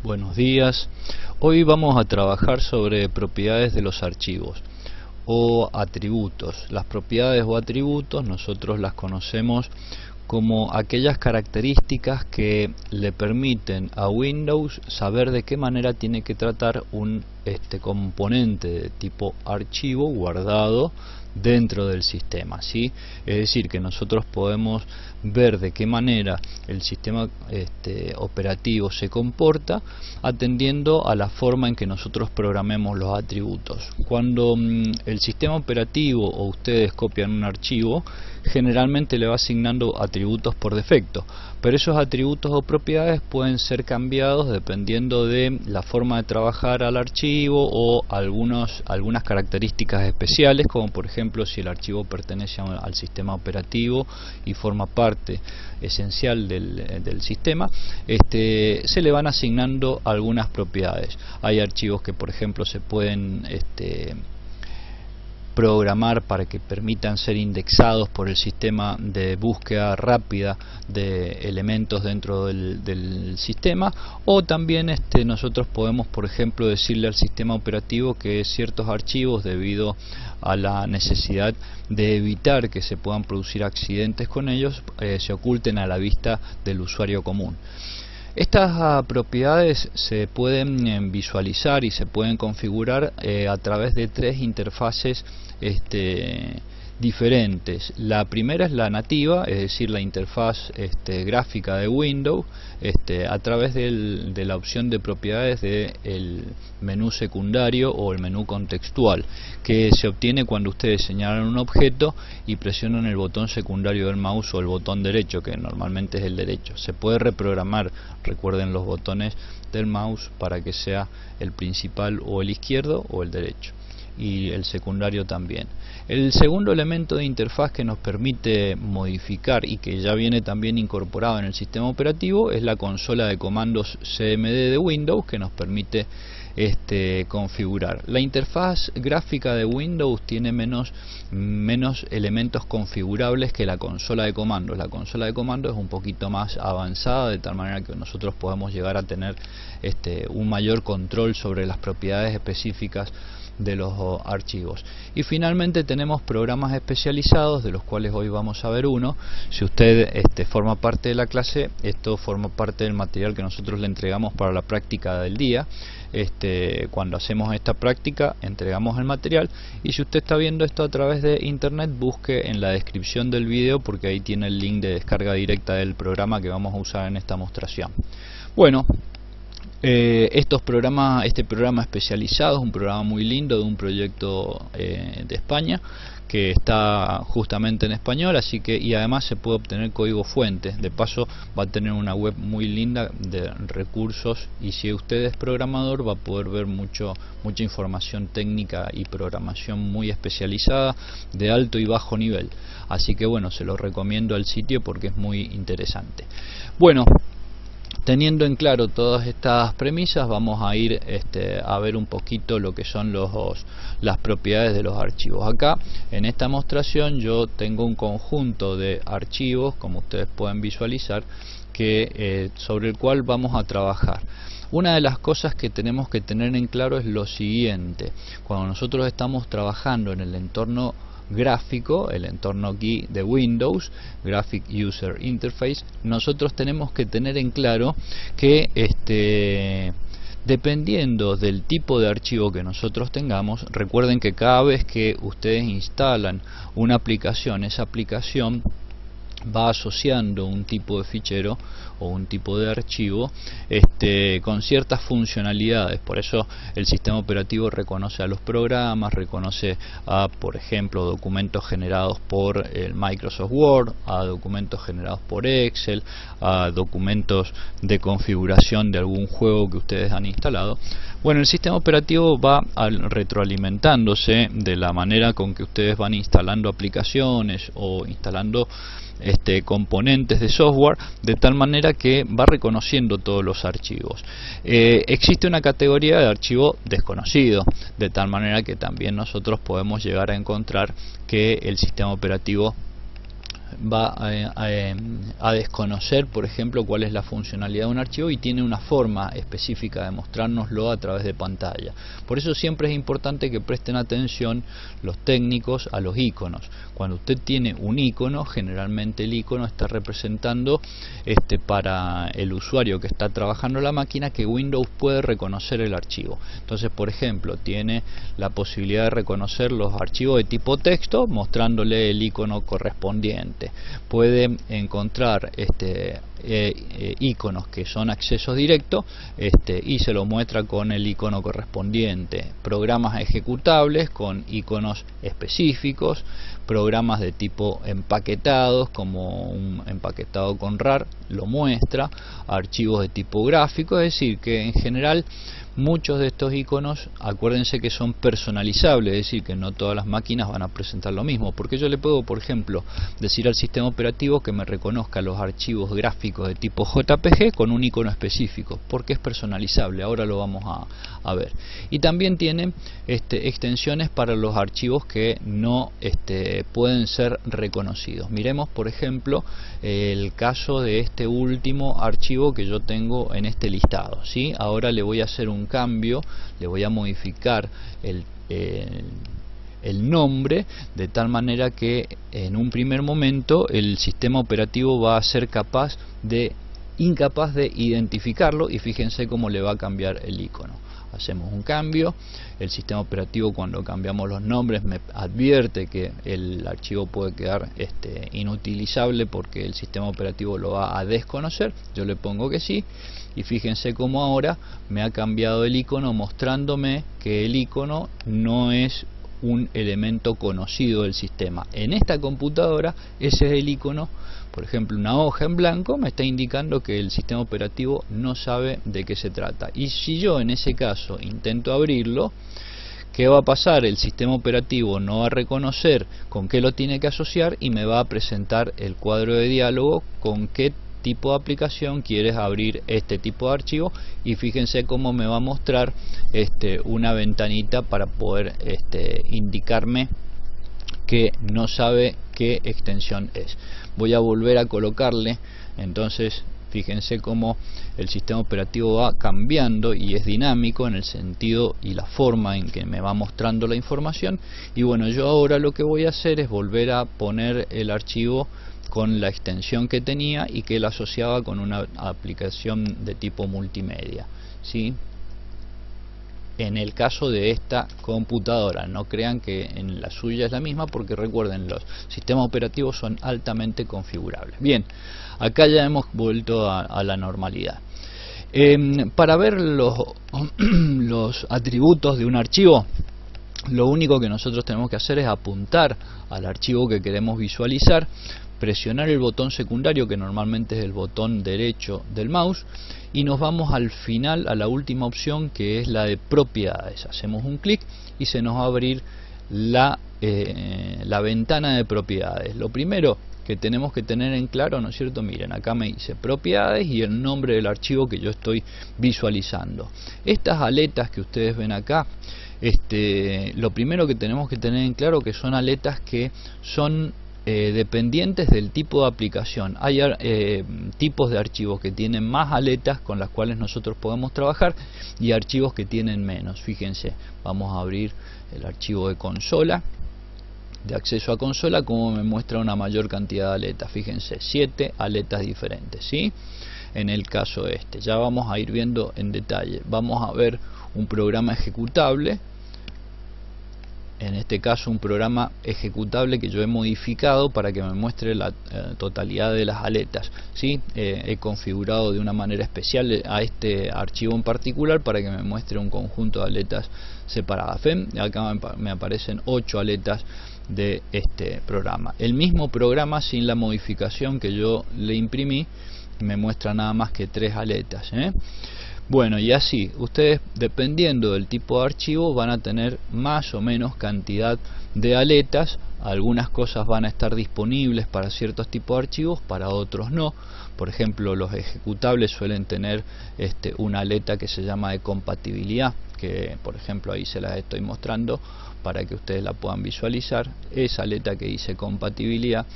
Buenos días. Hoy vamos a trabajar sobre propiedades de los archivos o atributos. Las propiedades o atributos nosotros las conocemos como aquellas características que le permiten a Windows saber de qué manera tiene que tratar un componente de tipo archivo guardado dentro del sistema, ¿sí? Es decir, que nosotros podemos ver de qué manera el sistema operativo se comporta atendiendo a la forma en que nosotros programemos los atributos. Cuando el sistema operativo o ustedes copian un archivo, generalmente le va asignando atributos por defecto, pero esos atributos o propiedades pueden ser cambiados dependiendo de la forma de trabajar al archivo o algunas características especiales, como por ejemplo si el archivo pertenece al sistema operativo y forma parte esencial del sistema, se le van asignando algunas propiedades. Hay archivos que por ejemplo se pueden programar para que permitan ser indexados por el sistema de búsqueda rápida de elementos dentro del sistema, o también nosotros podemos por ejemplo decirle al sistema operativo que ciertos archivos, debido a la necesidad de evitar que se puedan producir accidentes con ellos, se oculten a la vista del usuario común. Estas propiedades se pueden visualizar y se pueden configurar a través de tres interfaces diferentes. La primera es la nativa, es decir, la interfaz gráfica de Windows, a través de la opción de propiedades del menú secundario o el menú contextual, que se obtiene cuando ustedes señalan un objeto y presionan el botón secundario del mouse o el botón derecho, que normalmente es el derecho. Se puede reprogramar, recuerden, los botones del mouse para que sea el principal o el izquierdo o el derecho, y el secundario también. El segundo elemento de interfaz que nos permite modificar y que ya viene también incorporado en el sistema operativo es la consola de comandos CMD de Windows, que nos permite configurar. La interfaz gráfica de Windows tiene menos elementos configurables que la consola de comandos. La consola de comandos es un poquito más avanzada, de tal manera que nosotros podemos llegar a tener un mayor control sobre las propiedades específicas de los archivos. Y finalmente tenemos programas especializados, de los cuales hoy vamos a ver uno. Si usted forma parte de la clase, esto forma parte del material que nosotros le entregamos para la práctica del día. Cuando hacemos esta práctica entregamos el material, y si usted está viendo esto a través de internet, busque en la descripción del video, porque ahí tiene el link de descarga directa del programa que vamos a usar en esta demostración. Bueno, este programa especializado es un programa muy lindo de un proyecto de España, que está justamente en español, así que, y además se puede obtener código fuente. De paso va a tener una web muy linda de recursos, y si usted es programador va a poder ver mucha información técnica y programación muy especializada de alto y bajo nivel. Así que bueno, se lo recomiendo al sitio porque es muy interesante. Bueno, teniendo en claro todas estas premisas, vamos a ir a ver un poquito lo que son las propiedades de los archivos. Acá en esta demostración yo tengo un conjunto de archivos, como ustedes pueden visualizar, sobre el cual vamos a trabajar. Una de las cosas que tenemos que tener en claro es lo siguiente: cuando nosotros estamos trabajando en el entorno gráfico, el entorno GUI de Windows, Graphic User Interface, nosotros tenemos que tener en claro que dependiendo del tipo de archivo que nosotros tengamos, recuerden que cada vez que ustedes instalan una aplicación, esa aplicación va asociando un tipo de fichero o un tipo de archivo con ciertas funcionalidades. Por eso el sistema operativo reconoce a los programas, reconoce a, por ejemplo, documentos generados por el Microsoft Word, a documentos generados por Excel, a documentos de configuración de algún juego que ustedes han instalado. Bueno, el sistema operativo va retroalimentándose de la manera con que ustedes van instalando aplicaciones o instalando componentes de software, de tal manera que va reconociendo todos los archivos. Existe una categoría de archivo desconocido, de tal manera que también nosotros podemos llegar a encontrar que el sistema operativo va a desconocer, por ejemplo, cuál es la funcionalidad de un archivo, y tiene una forma específica de mostrárnoslo a través de pantalla. Por eso siempre es importante que presten atención los técnicos a los iconos. Cuando usted tiene un icono, generalmente el icono está representando para el usuario que está trabajando la máquina que Windows puede reconocer el archivo. Entonces, por ejemplo, tiene la posibilidad de reconocer los archivos de tipo texto mostrándole el icono correspondiente. Puede encontrar iconos que son accesos directos y se lo muestra con el icono correspondiente. Programas ejecutables con iconos específicos, programas de tipo empaquetados como un empaquetado con RAR lo muestra, archivos de tipo gráfico, es decir que en general muchos de estos iconos, acuérdense que son personalizables, es decir que no todas las máquinas van a presentar lo mismo, porque yo le puedo, por ejemplo, decir al sistema operativo que me reconozca los archivos gráficos de tipo JPG con un icono específico, porque es personalizable. Ahora lo vamos a ver. Y también tiene extensiones para los archivos que no pueden ser reconocidos. Miremos, por ejemplo, el caso de este último archivo que yo tengo en este listado, ¿sí? Ahora le voy a hacer un cambio, le voy a modificar el nombre de tal manera que en un primer momento el sistema operativo va a ser incapaz de identificarlo, y fíjense cómo le va a cambiar el icono. Hacemos un cambio, el sistema operativo cuando cambiamos los nombres me advierte que el archivo puede quedar inutilizable porque el sistema operativo lo va a desconocer. Yo le pongo que sí, y fíjense cómo ahora me ha cambiado el icono mostrándome que el icono no es un elemento conocido del sistema. En esta computadora ese es el icono. Por ejemplo, una hoja en blanco me está indicando que el sistema operativo no sabe de qué se trata. Y si yo en ese caso intento abrirlo, ¿qué va a pasar? El sistema operativo no va a reconocer con qué lo tiene que asociar y me va a presentar el cuadro de diálogo con qué tipo de aplicación quieres abrir este tipo de archivo, y fíjense cómo me va a mostrar una ventanita para poder indicarme que no sabe qué extensión es. Voy a volver a colocarle, entonces fíjense cómo el sistema operativo va cambiando y es dinámico en el sentido y la forma en que me va mostrando la información. Y bueno, yo ahora lo que voy a hacer es volver a poner el archivo con la extensión que tenía y que la asociaba con una aplicación de tipo multimedia, ¿sí? En el caso de esta computadora, no crean que en la suya es la misma, porque recuerden, los sistemas operativos son altamente configurables. Bien, acá ya hemos vuelto a la normalidad. Para ver los atributos de un archivo, lo único que nosotros tenemos que hacer es apuntar al archivo que queremos visualizar, presionar el botón secundario, que normalmente es el botón derecho del mouse, y nos vamos al final, a la última opción, que es la de propiedades. Hacemos un clic y se nos va a abrir la ventana de propiedades. Lo primero que tenemos que tener en claro, ¿no es cierto? Miren, acá me dice propiedades y el nombre del archivo que yo estoy visualizando. Estas aletas que ustedes ven acá, lo primero que tenemos que tener en claro que son aletas que son dependientes del tipo de aplicación. Hay tipos de archivos que tienen más aletas con las cuales nosotros podemos trabajar y archivos que tienen menos. Fíjense, vamos a abrir el archivo de consola, de acceso a consola, como me muestra una mayor cantidad de aletas. Fíjense, 7 aletas diferentes, ¿sí? En el caso ya vamos a ir viendo en detalle. Vamos a ver un programa ejecutable. En este caso un programa ejecutable que yo he modificado para que me muestre la totalidad de las aletas, ¿sí? He configurado de una manera especial a este archivo en particular para que me muestre un conjunto de aletas separadas. Acá me aparecen 8 aletas de este programa. El mismo programa, sin la modificación que yo le imprimí, me muestra nada más que 3 aletas, Bueno, y así, ustedes, dependiendo del tipo de archivo, van a tener más o menos cantidad de aletas. Algunas cosas van a estar disponibles para ciertos tipos de archivos, para otros no. Por ejemplo, los ejecutables suelen tener una aleta que se llama de compatibilidad, que por ejemplo ahí se las estoy mostrando para que ustedes la puedan visualizar. Esa aleta que dice compatibilidad,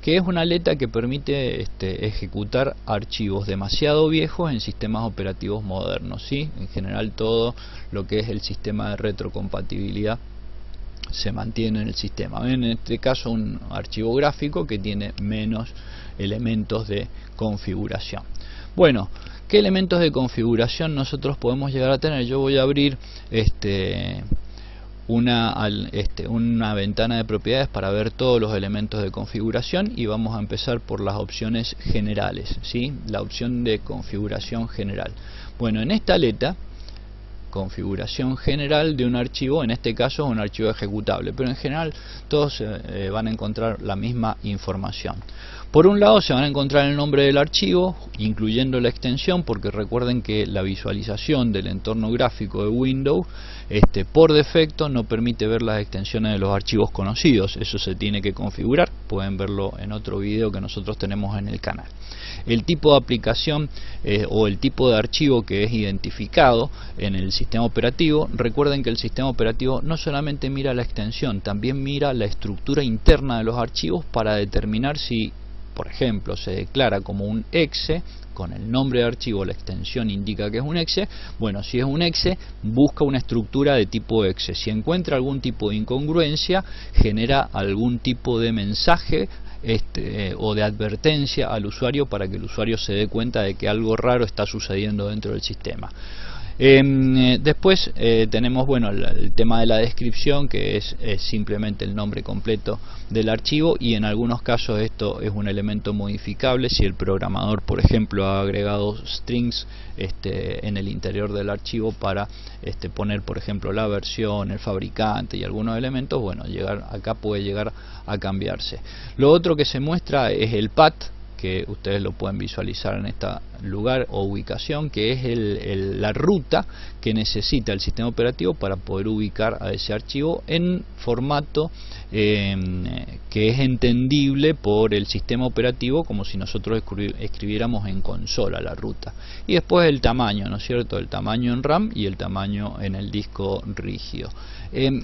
que es una aleta que permite ejecutar archivos demasiado viejos en sistemas operativos modernos, ¿sí? En general todo lo que es el sistema de retrocompatibilidad se mantiene en el sistema. En este caso un archivo gráfico que tiene menos elementos de configuración. Bueno, ¿qué elementos de nosotros podemos llegar a tener? Yo voy a abrir una ventana de propiedades para ver todos los elementos de configuración y vamos a empezar por las opciones generales, ¿sí? La opción de configuración general. Bueno, en esta aleta, configuración general de un archivo, en este caso es un archivo ejecutable, pero en general todos van a encontrar la misma información. Por un lado se van a encontrar el nombre del archivo, incluyendo la extensión, porque recuerden que la visualización del entorno gráfico de Windows por defecto no permite ver las extensiones de los archivos conocidos. Eso se tiene que configurar, pueden verlo en otro video que nosotros tenemos en el canal. El tipo de aplicación o el tipo de archivo que es identificado en el sistema operativo. Recuerden que el sistema operativo no solamente mira la extensión, también mira la estructura interna de los archivos para determinar si, por ejemplo, se declara como un exe, con el nombre de archivo la extensión indica que es un exe. Bueno, si es un exe, busca una estructura de tipo exe. Si encuentra algún tipo de incongruencia, genera algún tipo de mensaje o de advertencia al usuario para que el usuario se dé cuenta de que algo raro está sucediendo dentro del sistema. Después tenemos el tema de la descripción, que es simplemente el nombre completo del archivo, y en algunos casos esto es un elemento modificable si el programador, por ejemplo, ha agregado strings en el interior del archivo para poner, por ejemplo, la versión, el fabricante y algunos elementos. Bueno, acá puede llegar a cambiarse. Lo otro que se muestra es el path, que ustedes lo pueden visualizar en este lugar o ubicación, que es la ruta que necesita el sistema operativo para poder ubicar a ese archivo en formato que es entendible por el sistema operativo, como si nosotros escribiéramos en consola la ruta. Y después el tamaño, ¿no es cierto? El tamaño en RAM y el tamaño en el disco rígido.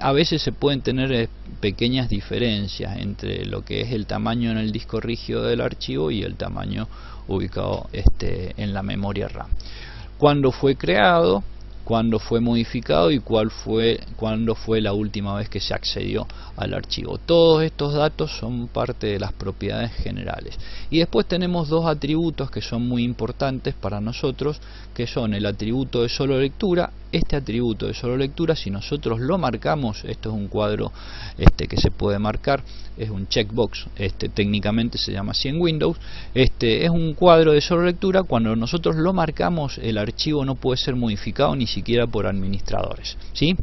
A veces se pueden tener pequeñas diferencias entre lo que es el tamaño en el disco rígido del archivo y el tamaño ubicado en la memoria RAM. ¿Cuándo fue creado? ¿Cuándo fue modificado? Y cuándo fue la última vez que se accedió al archivo. Todos estos datos son parte de las propiedades generales. Y después tenemos dos atributos que son muy importantes para nosotros, que son el atributo de solo lectura. Este atributo de solo lectura, si nosotros lo marcamos, esto es un cuadro que se puede marcar, es un checkbox, técnicamente se llama así en Windows, es un cuadro de solo lectura. Cuando nosotros lo marcamos, el archivo no puede ser modificado ni siquiera por administradores, ¿sí?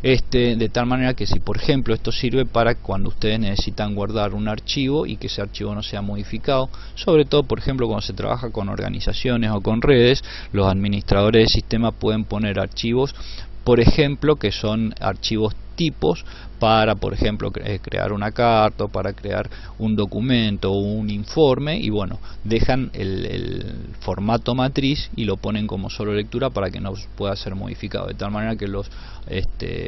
De tal manera que si, por ejemplo, esto sirve para cuando ustedes necesitan guardar un archivo y que ese archivo no sea modificado, sobre todo, por ejemplo, cuando se trabaja con organizaciones o con redes, los administradores de sistema pueden poner archivos, por ejemplo, que son archivos tipos para, por ejemplo, crear una carta, o para crear un documento o un informe, y bueno, dejan el formato matriz y lo ponen como solo lectura para que no pueda ser modificado, de tal manera que los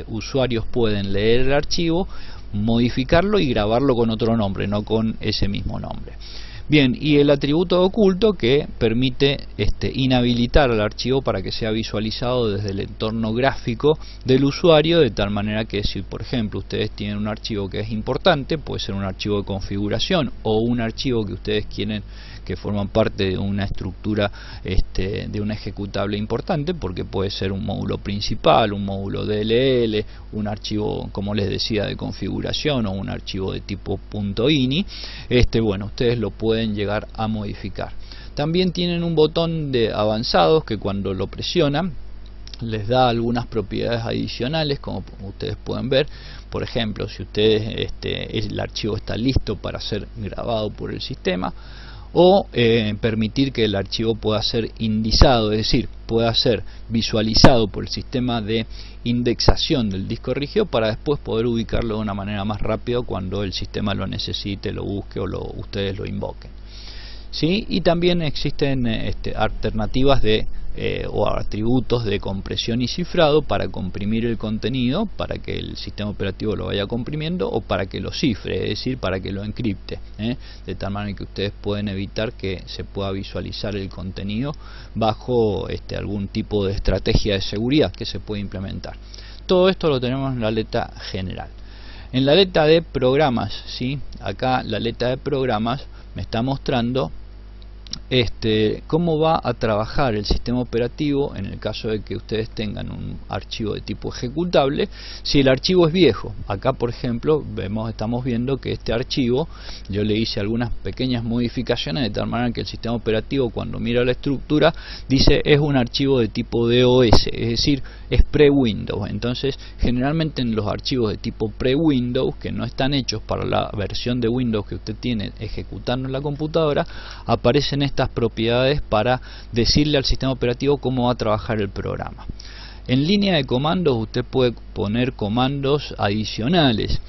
usuarios pueden leer el archivo, modificarlo y grabarlo con otro nombre, no con ese mismo nombre. Bien, y el atributo oculto, que permite inhabilitar al archivo para que sea visualizado desde el entorno gráfico del usuario, de tal manera que si, por ejemplo, ustedes tienen un archivo que es importante, puede ser un archivo de configuración o un archivo que ustedes quieren que forman parte de una estructura de un ejecutable importante, porque puede ser un módulo principal, un módulo DLL, un archivo, como les decía, de configuración o un archivo de tipo .ini, bueno, ustedes lo pueden llegar a modificar. También tienen un botón de avanzados que cuando lo presionan les da algunas propiedades adicionales, como ustedes pueden ver. Por ejemplo, si ustedes el archivo está listo para ser grabado por el sistema, o permitir que el archivo pueda ser indizado, es decir, pueda ser visualizado por el sistema de indexación del disco rígido para después poder ubicarlo de una manera más rápida cuando el sistema lo necesite, lo busque o ustedes lo invoquen. ¿Sí? Y también existen alternativas de o atributos de compresión y cifrado para comprimir el contenido, para que el sistema operativo lo vaya comprimiendo, o para que lo cifre, es decir, para que lo encripte, de tal manera que ustedes pueden evitar que se pueda visualizar el contenido bajo algún tipo de estrategia de seguridad que se puede implementar. Todo esto lo tenemos en la letra general. En la letra de programas, ¿sí? Acá la letra de programas me está mostrando cómo va a trabajar el sistema operativo en el caso de que ustedes tengan un archivo de tipo ejecutable. Si el archivo es viejo, acá por ejemplo estamos viendo que este archivo yo le hice algunas pequeñas modificaciones de tal manera que el sistema operativo, cuando mira la estructura, dice es un archivo de tipo DOS, es decir, es pre-Windows. Entonces generalmente en los archivos de tipo pre-Windows, que no están hechos para la versión de Windows que usted tiene ejecutando en la computadora, aparecen estas propiedades para decirle al sistema operativo cómo va a trabajar el programa. En línea de comandos usted puede poner comandos adicionales.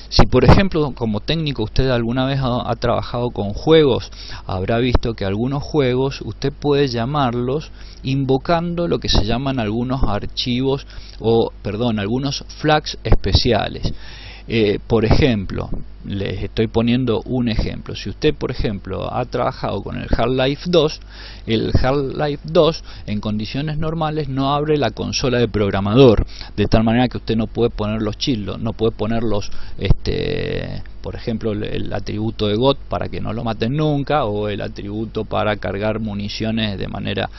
Si por ejemplo como técnico usted alguna vez ha trabajado con juegos, habrá visto que algunos juegos usted puede llamarlos invocando lo que se llaman algunos archivos algunos flags especiales. Por ejemplo, les estoy poniendo un ejemplo. Si usted por ejemplo ha trabajado con el Half-Life 2, el Half-Life 2 en condiciones normales no abre la consola de programador, de tal manera que usted no puede poner los chilos, no puede poner los por ejemplo el atributo de GOT para que no lo maten nunca, o el atributo para cargar municiones de manera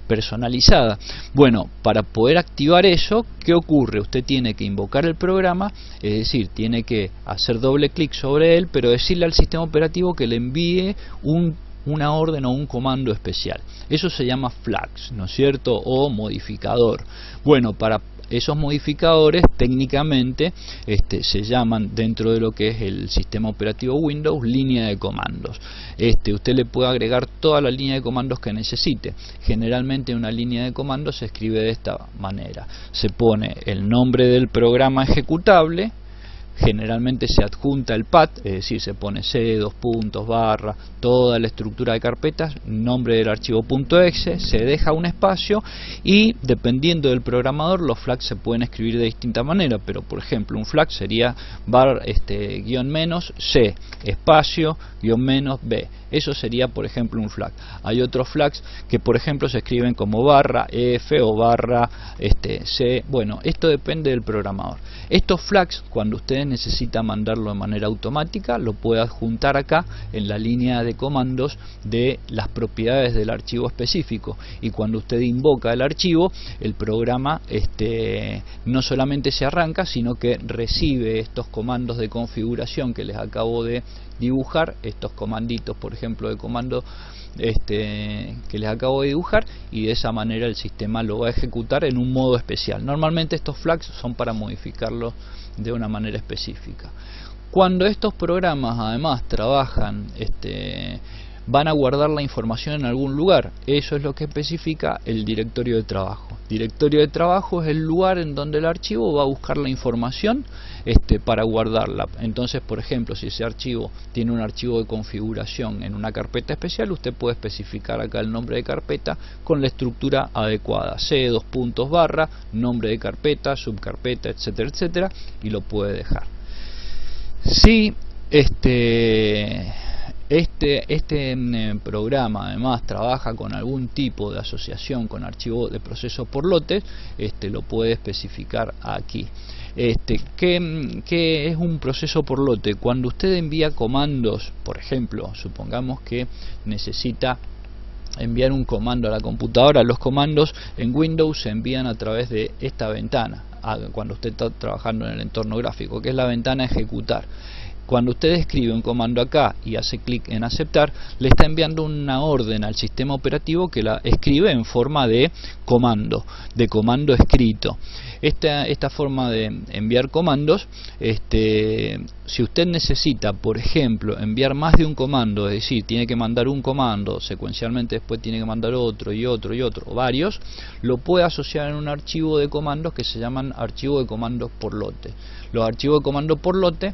personalizada. Bueno, para poder activar eso, ¿qué ocurre? Usted tiene que invocar el programa, es decir, tiene que hacer doble clic sobre él, pero decirle al sistema operativo que le envíe una orden o un comando especial. Eso se llama flags, ¿no es cierto? O modificador. Bueno, para esos modificadores técnicamente se llaman, dentro de lo que es el sistema operativo Windows, línea de comandos. Usted le puede agregar toda la línea de comandos que necesite. Generalmente una línea de comandos se escribe de esta manera: se pone el nombre del programa ejecutable, generalmente se adjunta el path, es decir, se pone C, /, toda la estructura de carpetas, nombre del archivo .exe, se deja un espacio, y dependiendo del programador los flags se pueden escribir de distinta manera, pero por ejemplo un flag sería guión menos C, espacio, guión menos B. Eso sería por ejemplo un flag. Hay otros flags que por ejemplo se escriben como /F o /C. Bueno, esto depende del programador. Estos flags, cuando ustedes necesitan mandarlo de manera automática, lo puede adjuntar acá en la línea de comandos de las propiedades del archivo específico, y cuando usted invoca el archivo, el programa no solamente se arranca, sino que recibe estos comandos de configuración que les acabo de dibujar, estos comanditos por ejemplo de comando que les acabo de dibujar, y de esa manera el sistema lo va a ejecutar en un modo especial. Normalmente estos flags son para modificarlo de una manera específica. Cuando estos programas además trabajan, van a guardar la información en algún lugar. Eso es lo que especifica el directorio de trabajo. Directorio de trabajo es el lugar en donde el archivo va a buscar la información para guardarla. Entonces, por ejemplo, si ese archivo tiene un archivo de configuración en una carpeta especial, usted puede especificar acá el nombre de carpeta con la estructura adecuada: C, /, nombre de carpeta, subcarpeta, etcétera, etcétera, y lo puede dejar. Si programa además trabaja con algún tipo de asociación con archivo de proceso por lotes, lo puede especificar aquí. ¿Qué es un proceso por lote? Cuando usted envía comandos, por ejemplo, supongamos que necesita enviar un comando a la computadora. Los comandos en Windows se envían a través de esta ventana, cuando usted está trabajando en el entorno gráfico, que es la ventana ejecutar. Cuando usted escribe un comando acá y hace clic en aceptar, le está enviando una orden al sistema operativo que la escribe en forma de comando escrito. Esta forma de enviar comandos, si usted necesita, por ejemplo, enviar más de un comando, es decir, tiene que mandar un comando secuencialmente, después tiene que mandar otro y otro y otro, o varios, lo puede asociar en un archivo de comandos que se llaman archivo de comandos por lote. Los archivos de comandos por lote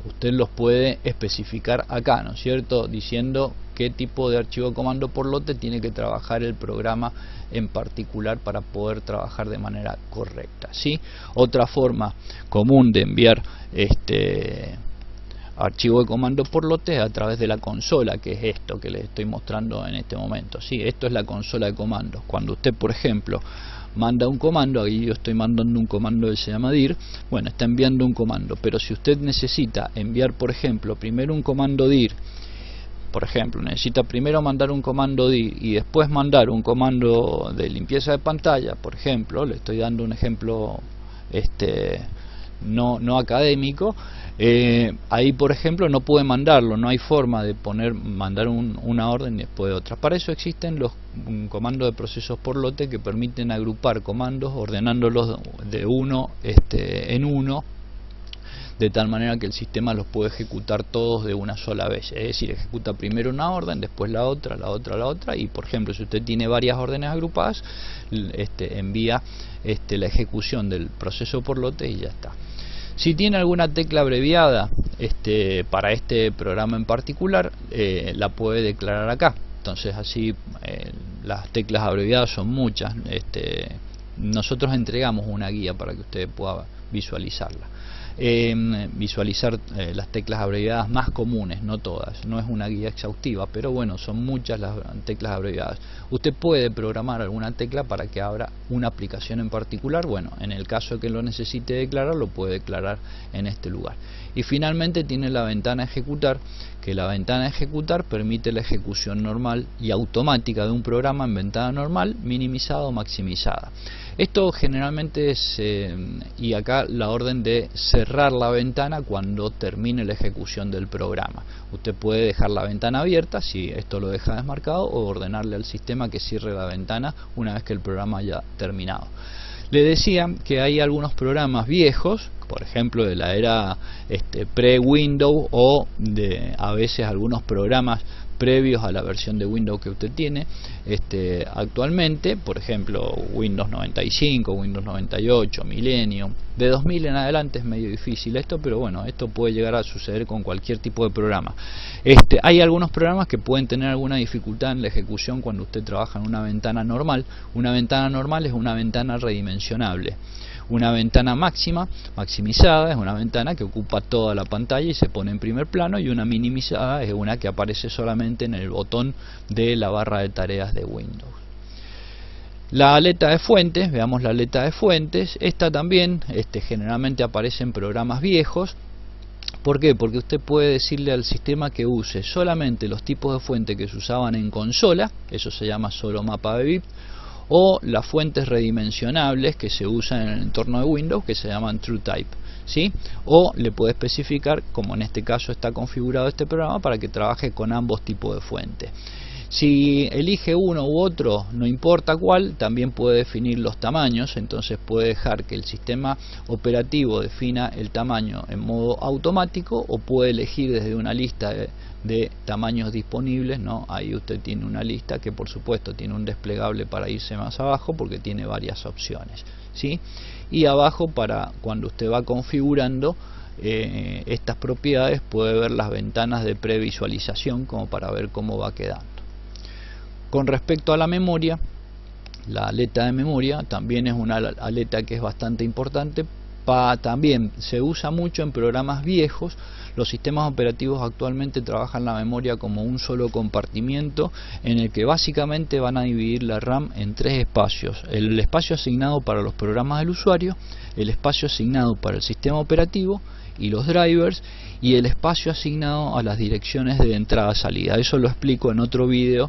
usted los puede especificar acá, ¿no es cierto?, diciendo qué tipo de archivo de comando por lote tiene que trabajar el programa en particular para poder trabajar de manera correcta, ¿sí? Otra forma común de enviar archivo de comando por lote a través de la consola, que es esto que les estoy mostrando en este momento, ¿sí? Esto es la consola de comandos. Cuando usted, por ejemplo, manda un comando, ahí yo estoy mandando un comando que se llama dir, bueno, está enviando un comando, pero si usted necesita enviar, por ejemplo, primero un comando dir, por ejemplo, necesita primero mandar un comando dir y después mandar un comando de limpieza de pantalla, por ejemplo, le estoy dando un ejemplo no académico, ahí por ejemplo no puede mandarlo, no hay forma de mandar una orden después de otra. Para eso existen los comandos de procesos por lote que permiten agrupar comandos ordenándolos de uno en uno, de tal manera que el sistema los puede ejecutar todos de una sola vez, es decir, ejecuta primero una orden, después la otra, y por ejemplo si usted tiene varias órdenes agrupadas, envía la ejecución del proceso por lote y ya está. Si tiene alguna tecla abreviada para este programa en particular, la puede declarar acá. Entonces así las teclas abreviadas son muchas. Nosotros entregamos una guía para que usted pueda visualizarla. Visualizar las teclas abreviadas más comunes, no todas, no es una guía exhaustiva, pero bueno, son muchas las teclas abreviadas. Usted puede programar alguna tecla para que abra una aplicación en particular. Bueno, en el caso de que lo necesite declarar, lo puede declarar en este lugar. Y finalmente tiene la ventana ejecutar, que la ventana ejecutar permite la ejecución normal y automática de un programa en ventana normal, minimizada o maximizada. Esto generalmente es, y acá la orden de cerrar la ventana cuando termine la ejecución del programa. Usted puede dejar la ventana abierta si esto lo deja desmarcado, o ordenarle al sistema que cierre la ventana una vez que el programa haya terminado. Le decía que hay algunos programas viejos, por ejemplo de la era pre-Windows, o a veces algunos programas previos a la versión de Windows que usted tiene actualmente, por ejemplo Windows 95, Windows 98, Millennium. De 2000 en adelante es medio difícil esto, pero bueno, esto puede llegar a suceder con cualquier tipo de programa. Hay algunos programas que pueden tener alguna dificultad en la ejecución cuando usted trabaja en una ventana normal. Una ventana normal es una ventana redimensionable. Una ventana maximizada es una ventana que ocupa toda la pantalla y se pone en primer plano, y una minimizada es una que aparece solamente en el botón de la barra de tareas de Windows. La aleta de fuentes, veamos la aleta de fuentes. Esta también generalmente aparece en programas viejos. ¿Por qué? Porque usted puede decirle al sistema que use solamente los tipos de fuente que se usaban en consola, eso se llama solo mapa de bit, o las fuentes redimensionables que se usan en el entorno de Windows, que se llaman TrueType, ¿sí? O le puede especificar, como en este caso está configurado este programa, para que trabaje con ambos tipos de fuente. Si elige uno u otro, no importa cuál, también puede definir los tamaños. Entonces puede dejar que el sistema operativo defina el tamaño en modo automático, o puede elegir desde una lista de tamaños disponibles, ¿no? Ahí usted tiene una lista que por supuesto tiene un desplegable para irse más abajo porque tiene varias opciones, ¿sí? Y abajo, para cuando usted va configurando estas propiedades, puede ver las ventanas de previsualización como para ver cómo va quedando. Con respecto a la memoria, la aleta de memoria también es una aleta que es bastante importante. También se usa mucho en programas viejos. Los sistemas operativos actualmente trabajan la memoria como un solo compartimiento, en el que básicamente van a dividir la RAM en tres espacios: el espacio asignado para los programas del usuario, el espacio asignado para el sistema operativo y los drivers, y el espacio asignado a las direcciones de entrada-salida. Eso lo explico en otro video,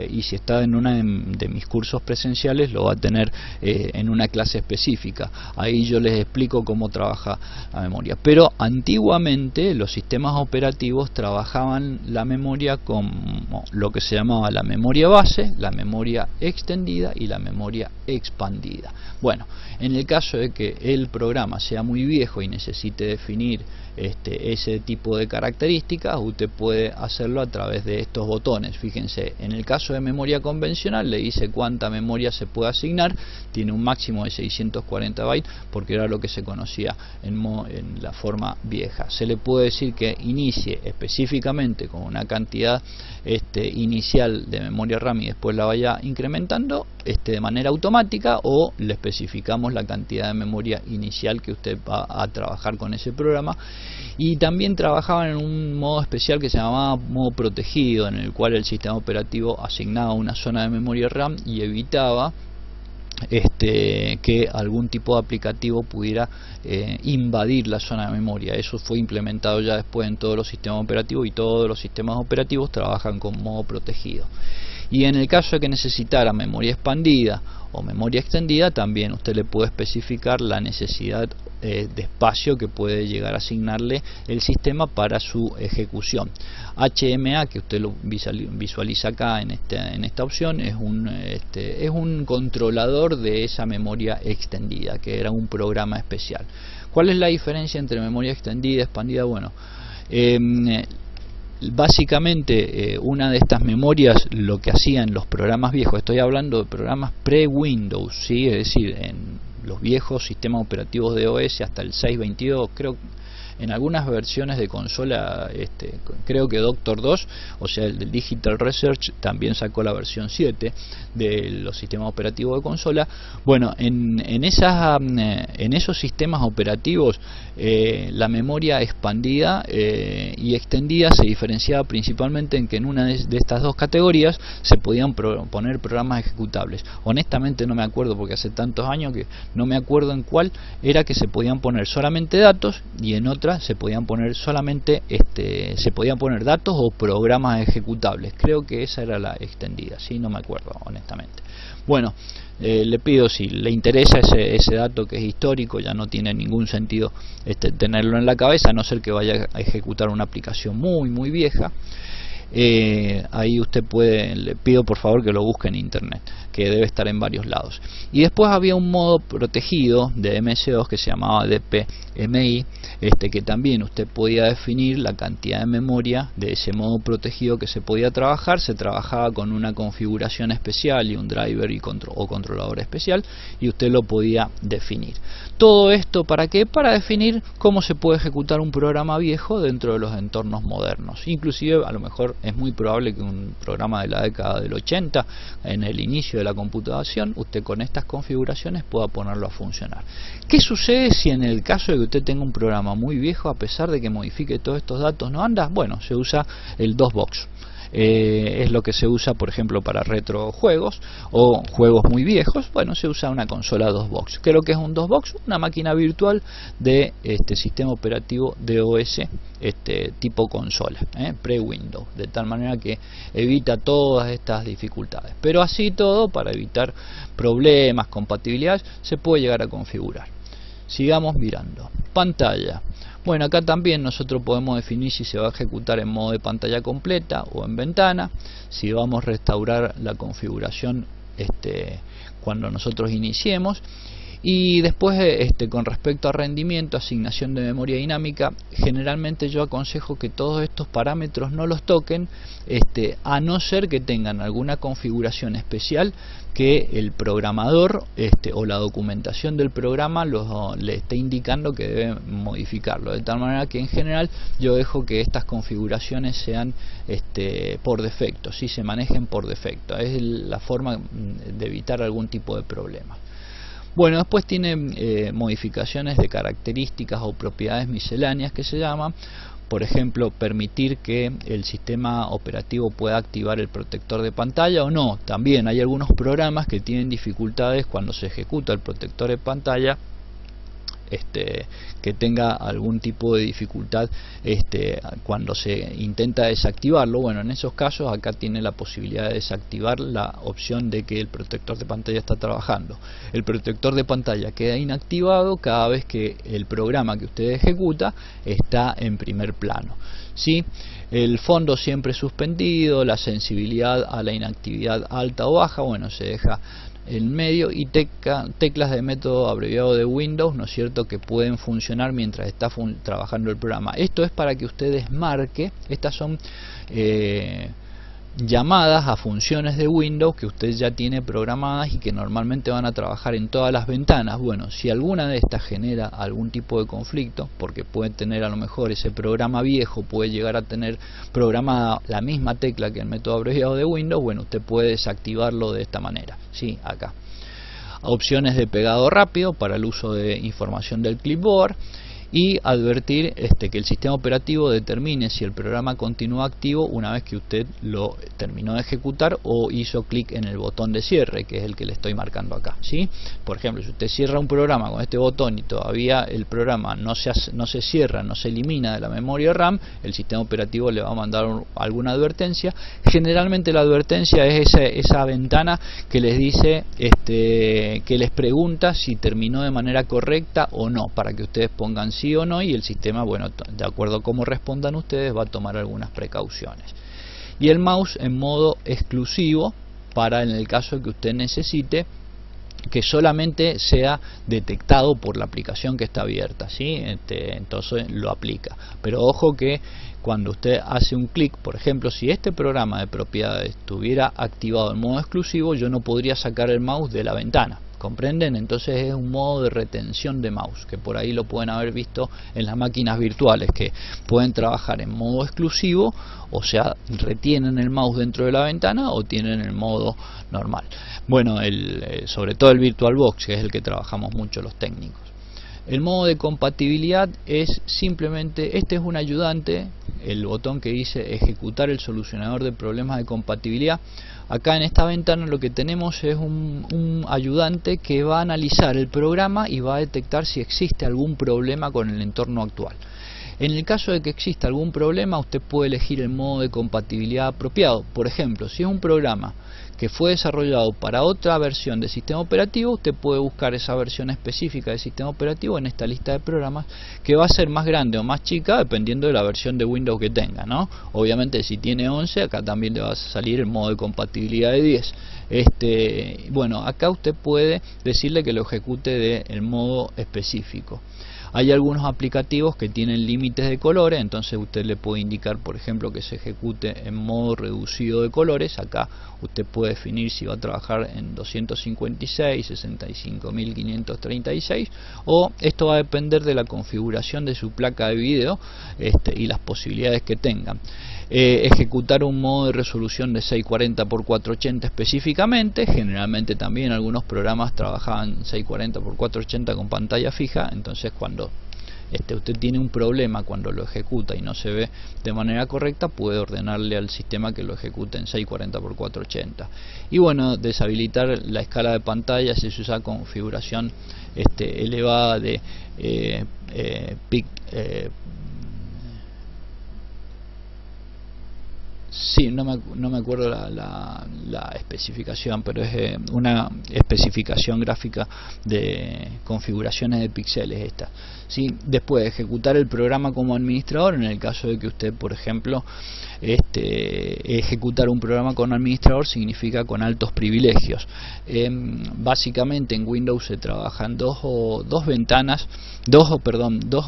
y si está en una de mis cursos presenciales lo va a tener en una clase específica. Ahí yo les explico cómo trabaja la memoria. Pero antiguamente los sistemas operativos trabajaban la memoria como lo que se llamaba la memoria base, la memoria extendida y la memoria expandida. Bueno, en el caso de que el programa sea muy viejo y necesite definir ese tipo de características, usted puede hacerlo a través de estos botones. Fíjense, en el caso de memoria convencional le dice cuánta memoria se puede asignar, tiene un máximo de 640 bytes porque era lo que se conocía en la forma vieja. Se le puede decir que inicie específicamente con una cantidad inicial de memoria RAM y después la vaya incrementando de manera automática, o le especificamos la cantidad de memoria inicial que usted va a trabajar con ese programa. Y también trabajaban en un modo especial que se llamaba modo protegido, en el cual el sistema operativo asignaba una zona de memoria RAM y evitaba que algún tipo de aplicativo pudiera invadir la zona de memoria. Eso fue implementado ya después en todos los sistemas operativos, y todos los sistemas operativos trabajan con modo protegido. Y en el caso de que necesitara memoria expandida o memoria extendida, también usted le puede especificar la necesidad de espacio que puede llegar a asignarle el sistema para su ejecución. HMA, que usted lo visualiza acá en esta opción, es un controlador de esa memoria extendida, que era un programa especial. ¿Cuál es la diferencia entre memoria extendida y expandida? Bueno, básicamente una de estas memorias, lo que hacían los programas viejos, estoy hablando de programas pre-Windows, ¿sí? Es decir, en los viejos sistemas operativos de OS hasta el 6.22, creo en algunas versiones de consola, creo que Doctor 2, o sea el del Digital Research, también sacó la versión 7 de los sistemas operativos de consola. Bueno, en esos sistemas operativos la memoria expandida y extendida se diferenciaba principalmente en que en una de estas dos categorías se podían poner programas ejecutables. Honestamente no me acuerdo, porque hace tantos años que no me acuerdo en cuál era que se podían poner solamente datos, y en otra se podían poner solamente se podían poner datos o programas ejecutables. Creo que esa era la extendida, sí, no me acuerdo honestamente. Bueno, le pido, si le interesa ese dato que es histórico, ya no tiene ningún sentido tenerlo en la cabeza, a no ser que vaya a ejecutar una aplicación muy vieja. Ahí usted puede, le pido por favor que lo busque en internet, que debe estar en varios lados. Y después había un modo protegido de MS2 que se llamaba DPMI, que también usted podía definir la cantidad de memoria de ese modo protegido que se podía trabajar. Se trabajaba con una configuración especial y un driver o controlador especial, y usted lo podía definir. Todo esto ¿para qué? Para definir cómo se puede ejecutar un programa viejo dentro de los entornos modernos. Inclusive a lo mejor es muy probable que un programa de la década del 80, en el inicio de la computación, usted con estas configuraciones pueda ponerlo a funcionar. ¿Qué sucede si en el caso de que usted tenga un programa muy viejo, a pesar de que modifique todos estos datos, no anda? Bueno, se usa el DOSBox. Es lo que se usa, por ejemplo, para retrojuegos o juegos muy viejos. Bueno, se usa una consola DOSBox. ¿Qué es lo que es un DOSBox? Una máquina virtual de sistema operativo de OS tipo consola, pre-Windows, de tal manera que evita todas estas dificultades. Pero así todo, para evitar problemas, compatibilidades, se puede llegar a configurar. Sigamos mirando. Pantalla. Bueno, acá también nosotros podemos definir si se va a ejecutar en modo de pantalla completa o en ventana, si vamos a restaurar la configuración cuando nosotros iniciemos. Y después con respecto a rendimiento, asignación de memoria dinámica, generalmente yo aconsejo que todos estos parámetros no los toquen, a no ser que tengan alguna configuración especial que el programador o la documentación del programa le esté indicando que debe modificarlo, de tal manera que en general yo dejo que estas configuraciones sean por defecto, si se manejen por defecto. Es la forma de evitar algún tipo de problema. Bueno, después tiene modificaciones de características o propiedades misceláneas que se llaman. Por ejemplo, permitir que el sistema operativo pueda activar el protector de pantalla o no. También hay algunos programas que tienen dificultades cuando se ejecuta el protector de pantalla, que tenga algún tipo de dificultad cuando se intenta desactivarlo. Bueno, en esos casos acá tiene la posibilidad de desactivar la opción de que el protector de pantalla está trabajando. El protector de pantalla queda inactivado cada vez que el programa que usted ejecuta está en primer plano, ¿sí? El fondo siempre suspendido, la sensibilidad a la inactividad alta o baja, bueno, se deja en medio y teclas de método abreviado de Windows, ¿no es cierto?, que pueden funcionar mientras está trabajando el programa. Esto es para que ustedes marque, estas son llamadas a funciones de Windows que usted ya tiene programadas y que normalmente van a trabajar en todas las ventanas. Bueno, si alguna de estas genera algún tipo de conflicto, porque puede tener a lo mejor ese programa viejo, puede llegar a tener programada la misma tecla que el método abreviado de Windows, bueno, usted puede desactivarlo de esta manera, ¿sí? Acá. Opciones de pegado rápido para el uso de información del clipboard, y advertir que el sistema operativo determine si el programa continúa activo una vez que usted lo terminó de ejecutar o hizo clic en el botón de cierre, que es el que le estoy marcando acá, ¿sí? Por ejemplo, si usted cierra un programa con este botón y todavía el programa no se cierra, no se elimina de la memoria RAM, el sistema operativo le va a mandar alguna advertencia. Generalmente la advertencia es esa ventana que les dice, que les pregunta si terminó de manera correcta o no, para que ustedes pongan sí o no, y el sistema, bueno, de acuerdo a cómo respondan ustedes, va a tomar algunas precauciones. Y el mouse en modo exclusivo, para en el caso de que usted necesite que solamente sea detectado por la aplicación que está abierta, ¿sí? Entonces lo aplica. Pero ojo que cuando usted hace un clic, por ejemplo, si este programa de propiedades estuviera activado en modo exclusivo, yo no podría sacar el mouse de la ventana. ¿Comprenden? Entonces es un modo de retención de mouse, que por ahí lo pueden haber visto en las máquinas virtuales, que pueden trabajar en modo exclusivo, o sea, retienen el mouse dentro de la ventana, o tienen el modo normal. Bueno, sobre todo el VirtualBox, que es el que trabajamos mucho los técnicos. El modo de compatibilidad es simplemente, este es un ayudante, el botón que dice ejecutar el solucionador de problemas de compatibilidad. Acá en esta ventana lo que tenemos es un ayudante que va a analizar el programa y va a detectar si existe algún problema con el entorno actual. En el caso de que exista algún problema, usted puede elegir el modo de compatibilidad apropiado. Por ejemplo, si es un programa que fue desarrollado para otra versión de sistema operativo, usted puede buscar esa versión específica de sistema operativo en esta lista de programas, que va a ser más grande o más chica dependiendo de la versión de Windows que tenga, ¿no? Obviamente si tiene 11, acá también le va a salir el modo de compatibilidad de 10. Bueno, acá usted puede decirle que lo ejecute del modo específico. Hay algunos aplicativos que tienen límites de colores, entonces usted le puede indicar, por ejemplo, que se ejecute en modo reducido de colores. Acá usted puede definir si va a trabajar en 256, 65.536, o esto va a depender de la configuración de su placa de video y las posibilidades que tengan. Ejecutar un modo de resolución de 640x480 específicamente. Generalmente también algunos programas trabajaban 640x480 con pantalla fija, entonces cuando usted tiene un problema cuando lo ejecuta y no se ve de manera correcta, puede ordenarle al sistema que lo ejecute en 640x480. Y bueno, deshabilitar la escala de pantalla si se usa configuración elevada de sí, no me acuerdo la especificación, pero es una especificación gráfica de configuraciones de píxeles esta. ¿Sí? Después, ejecutar el programa como administrador, en el caso de que usted, por ejemplo, ejecutar un programa con administrador significa con altos privilegios. Básicamente en Windows se trabajan dos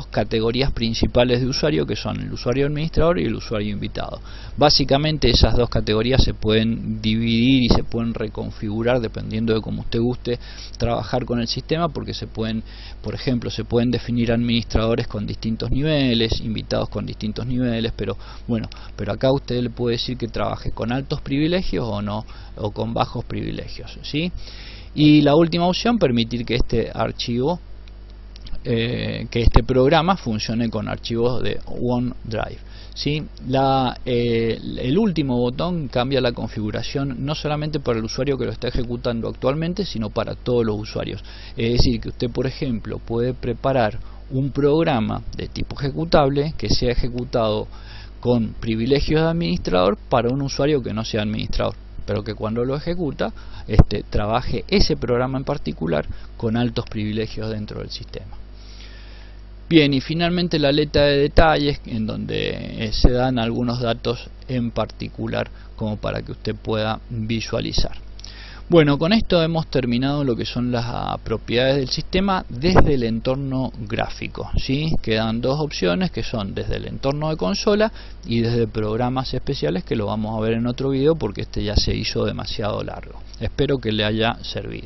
categorías principales de usuario, que son el usuario administrador y el usuario invitado. Básicamente esas dos categorías se pueden dividir y se pueden reconfigurar dependiendo de cómo usted guste trabajar con el sistema, porque se pueden, por ejemplo, se pueden definir administradores con distintos niveles, invitados con distintos niveles, pero acá usted le puede decir que trabaje con altos privilegios o no, o con bajos privilegios, ¿sí? Y la última opción, permitir que este archivo, que este programa funcione con archivos de OneDrive, ¿sí? El último botón cambia la configuración no solamente para el usuario que lo está ejecutando actualmente, sino para todos los usuarios. Es decir, que usted, por ejemplo, puede preparar un programa de tipo ejecutable que sea ejecutado con privilegios de administrador para un usuario que no sea administrador, pero que cuando lo ejecuta trabaje ese programa en particular con altos privilegios dentro del sistema. Bien, y finalmente la letra de detalles, en donde se dan algunos datos en particular como para que usted pueda visualizar. Bueno, con esto hemos terminado lo que son las propiedades del sistema desde el entorno gráfico, ¿sí? Quedan dos opciones que son desde el entorno de consola y desde programas especiales, que lo vamos a ver en otro video porque este ya se hizo demasiado largo. Espero que le haya servido.